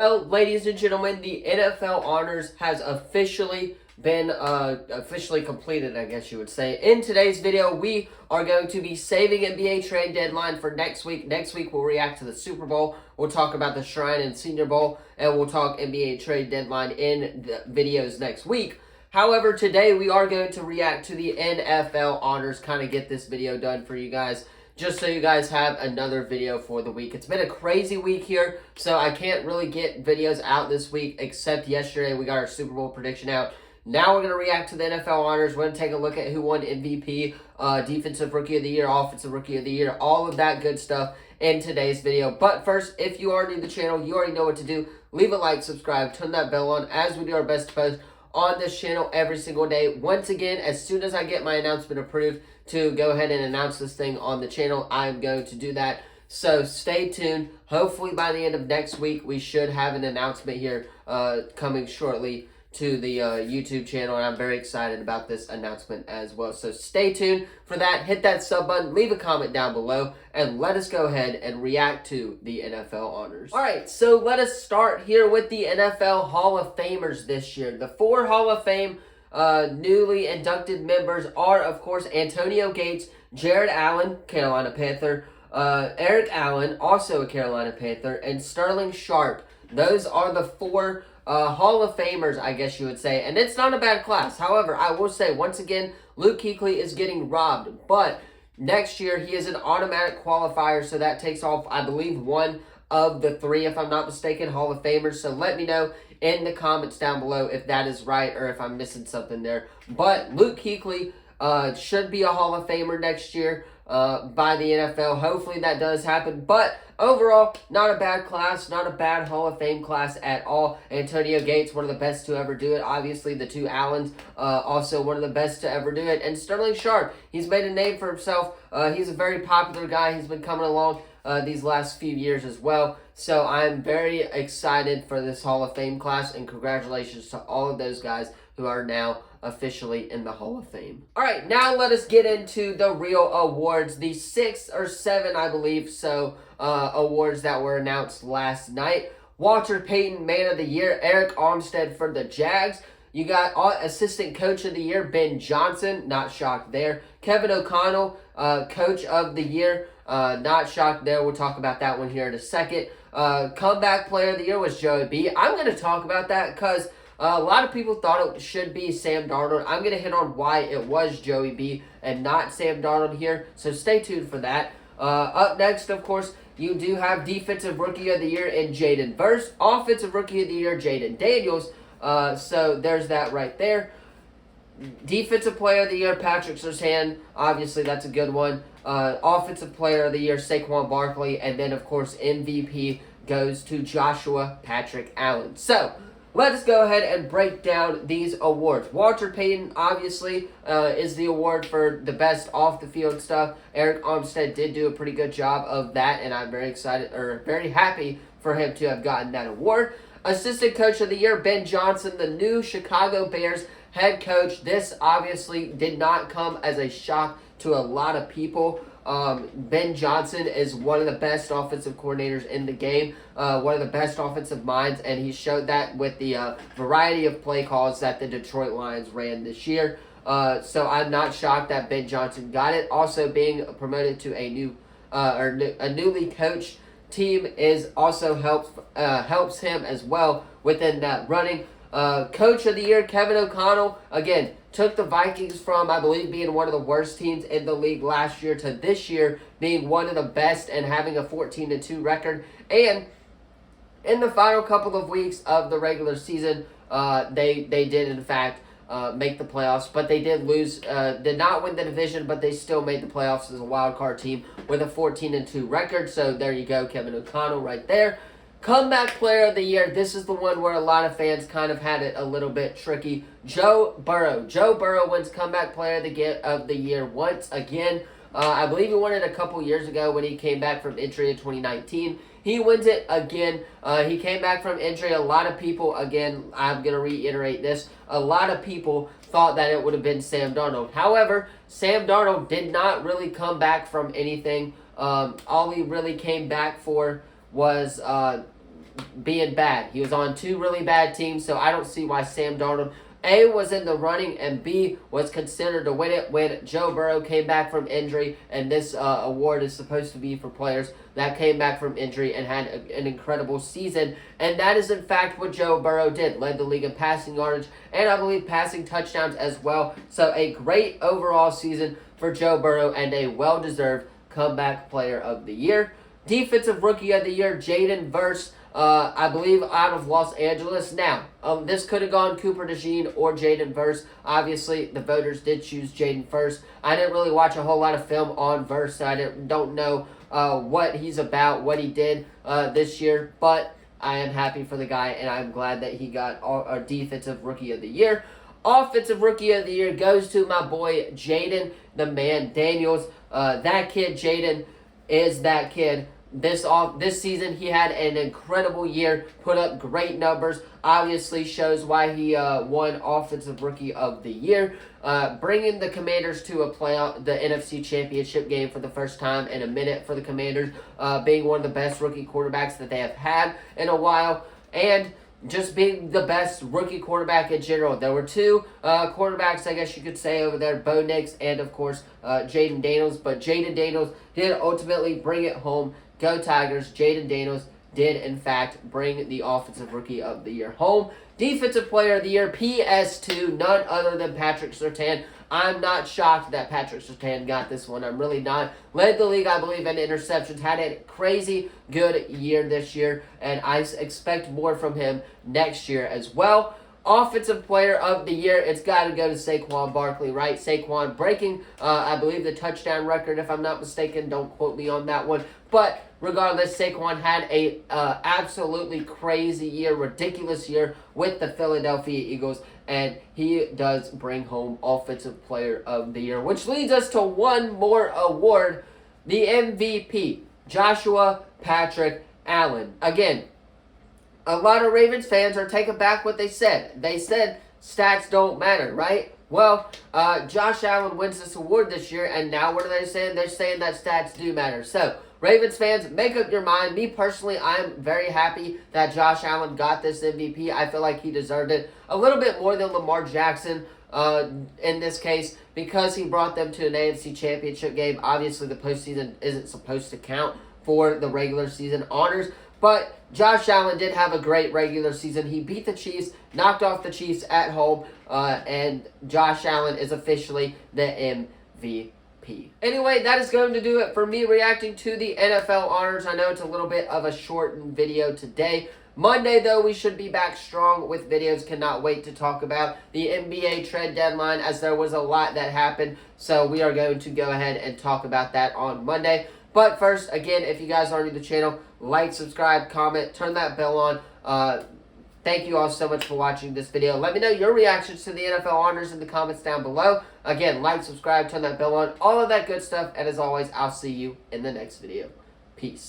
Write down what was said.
Well, ladies and gentlemen, the NFL Honors has officially been officially completed, I guess you would say. In today's video, we are going to be saving NBA trade deadline for next week. Next week, we'll react to the Super Bowl. We'll talk about the Shrine and Senior Bowl, and we'll talk NBA trade deadline in the videos next week. However, today we are going to react to the NFL Honors, kind of get this video done for you guys, just so you guys have another video for the week. It's been a crazy week here, so I can't really get videos out this week, except yesterday we got our Super Bowl prediction out. Now we're going to react to the NFL Honors. We're going to take a look at who won MVP, Defensive Rookie of the Year, Offensive Rookie of the Year, all of that good stuff in today's video. But first, if you are new to the channel, you already know what to do. Leave a like, subscribe, turn that bell on, as we do our best to post on this channel every single day. Once again, as soon as I get my announcement approved to go ahead and announce this thing on the channel, I'm going to do that. So stay tuned. Hopefully by the end of next week, we should have an announcement here coming shortly to the YouTube channel, and I'm very excited about this announcement as well. So stay tuned for that. Hit that sub button, leave a comment down below, and let us go ahead and react to the NFL Honors. All right, so let us start here with the NFL Hall of Famers this year. The 4 Hall of Fame newly inducted members are, of course, Antonio Gates, Jared Allen, Carolina Panther, Eric Allen, also a Carolina Panther, and Sterling Sharpe. Those are the 4 Hall of Famers, I guess you would say, and it's not a bad class. However, I will say, once again, Luke Kuechly is getting robbed, but next year he is an automatic qualifier, so that takes off, I believe, 1 of the 3, if I'm not mistaken, Hall of Famers. So let me know in the comments down below if that is right or if I'm missing something there. But Luke Kuechly should be a Hall of Famer next year by the NFL. Hopefully that does happen. But overall, not a bad class, not a bad Hall of Fame class at all. Antonio Gates, one of the best to ever do it. Obviously, the 2 Allens, also one of the best to ever do it. And Sterling Sharpe, he's made a name for himself. He's a very popular guy. He's been coming along these last few years as well. So I'm very excited for this Hall of Fame class, and congratulations to all of those guys who are now officially in the Hall of Fame. All right, now let us get into the real awards. The 6 or 7, I believe, awards that were announced last night. Walter Payton, Man of the Year. Eric Armstead for the Jags. You got Assistant Coach of the Year, Ben Johnson. Not shocked there. Kevin O'Connell, Coach of the Year. Not shocked there. We'll talk about that one here in a second. Comeback Player of the Year was Joey B. I'm going to talk about that because a lot of people thought it should be Sam Darnold. I'm going to hit on why it was Joey B and not Sam Darnold here, so stay tuned for that. Up next, of course, you do have Defensive Rookie of the Year in Jaden Verse. Offensive Rookie of the Year, Jaden Daniels. So there's that right there. Defensive Player of the Year, Patrick Surtain. Obviously, that's a good one. Offensive Player of the Year, Saquon Barkley. And then, of course, MVP goes to Joshua Patrick Allen. So let us go ahead and break down these awards. Walter Payton, obviously, is the award for the best off-the-field stuff. Eric Armstead did do a pretty good job of that, and I'm very excited, or very happy for him to have gotten that award. Assistant Coach of the Year, Ben Johnson, the new Chicago Bears head coach. This obviously did not come as a shock to a lot of people. Ben Johnson is one of the best offensive coordinators in the game, one of the best offensive minds, and he showed that with the variety of play calls that the Detroit Lions ran this year. So I'm not shocked that Ben Johnson got it. Also, being promoted to a newly coached team is also helps him as well within that running. Coach of the Year, Kevin O'Connell, again, took the Vikings from, I believe, being one of the worst teams in the league last year to this year being one of the best and having a 14-2 record. And in the final couple of weeks of the regular season, they did, in fact, make the playoffs, but they did lose, did not win the division, but they still made the playoffs as a wild card team with a 14-2 record. So there you go, Kevin O'Connell right there. Comeback Player of the Year, this is the one where a lot of fans kind of had it a little bit tricky. Joe Burrow. Joe Burrow wins Comeback Player of the Year once again. I believe he won it a couple years ago when he came back from injury in 2019. He wins it again. He came back from injury. A lot of people, again, I'm going to reiterate this, a lot of people thought that it would have been Sam Darnold. However, Sam Darnold did not really come back from anything. All he really came back for was being bad. He was on 2 really bad teams, so I don't see why Sam Darnold A, was in the running, and B, was considered to win it when Joe Burrow came back from injury. And this award is supposed to be for players that came back from injury and had an incredible season. And that is, in fact, what Joe Burrow did. Led the league in passing yardage and, I believe, passing touchdowns as well. So a great overall season for Joe Burrow and a well-deserved comeback player of the year. Defensive Rookie of the Year, Jayden Verse. I believe out of Los Angeles. Now, this could have gone Cooper DeJean or Jayden Verse. Obviously, the voters did choose Jayden Verse. I didn't really watch a whole lot of film on Verse, so I don't know what he's about, what he did this year. But I am happy for the guy, and I'm glad that he got our Defensive Rookie of the Year. Offensive Rookie of the Year goes to my boy Jayden, the man Daniels. That kid, Jayden, is that kid. This season, he had an incredible year, put up great numbers, obviously shows why he won Offensive Rookie of the Year, bringing the Commanders to a playoff, the NFC Championship game for the first time in a minute for the Commanders, being one of the best rookie quarterbacks that they have had in a while, and just being the best rookie quarterback in general. There were 2 quarterbacks, I guess you could say, over there, Bo Nix and, of course, Jayden Daniels, but Jayden Daniels did ultimately bring it home. Go Tigers. Jayden Daniels did, in fact, bring the Offensive Rookie of the Year home. Defensive Player of the Year, PS2, none other than Patrick Surtain. I'm not shocked that Patrick Surtain got this one. I'm really not. Led the league, I believe, in interceptions. Had a crazy good year this year, and I expect more from him next year as well. Offensive Player of the Year, it's got to go to Saquon Barkley, right? Saquon breaking, I believe, the touchdown record, if I'm not mistaken. Don't quote me on that one. But regardless, Saquon had a absolutely crazy year, ridiculous year with the Philadelphia Eagles, and he does bring home Offensive Player of the Year, which leads us to one more award, the MVP, Joshua Patrick Allen. Again, a lot of Ravens fans are taking back what they said. They said stats don't matter, right? Well, Josh Allen wins this award this year, and now what are they saying? They're saying that stats do matter. So, Ravens fans, make up your mind. Me personally, I'm very happy that Josh Allen got this MVP. I feel like he deserved it a little bit more than Lamar Jackson in this case because he brought them to an AFC Championship game. Obviously, the postseason isn't supposed to count for the regular season honors, but Josh Allen did have a great regular season. He beat the Chiefs, knocked off the Chiefs at home, and Josh Allen is officially the MVP. Anyway, that is going to do it for me reacting to the NFL honors. I know it's a little bit of a shortened video today. Monday, though, we should be back strong with videos. Cannot wait to talk about the NBA trade deadline, as there was a lot that happened. So we are going to go ahead and talk about that on Monday. But first, again, if you guys are new to the channel, like, subscribe, comment, turn that bell on. Thank you all so much for watching this video. Let me know your reactions to the NFL honors in the comments down below. Again, like, subscribe, turn that bell on, all of that good stuff. And as always, I'll see you in the next video. Peace.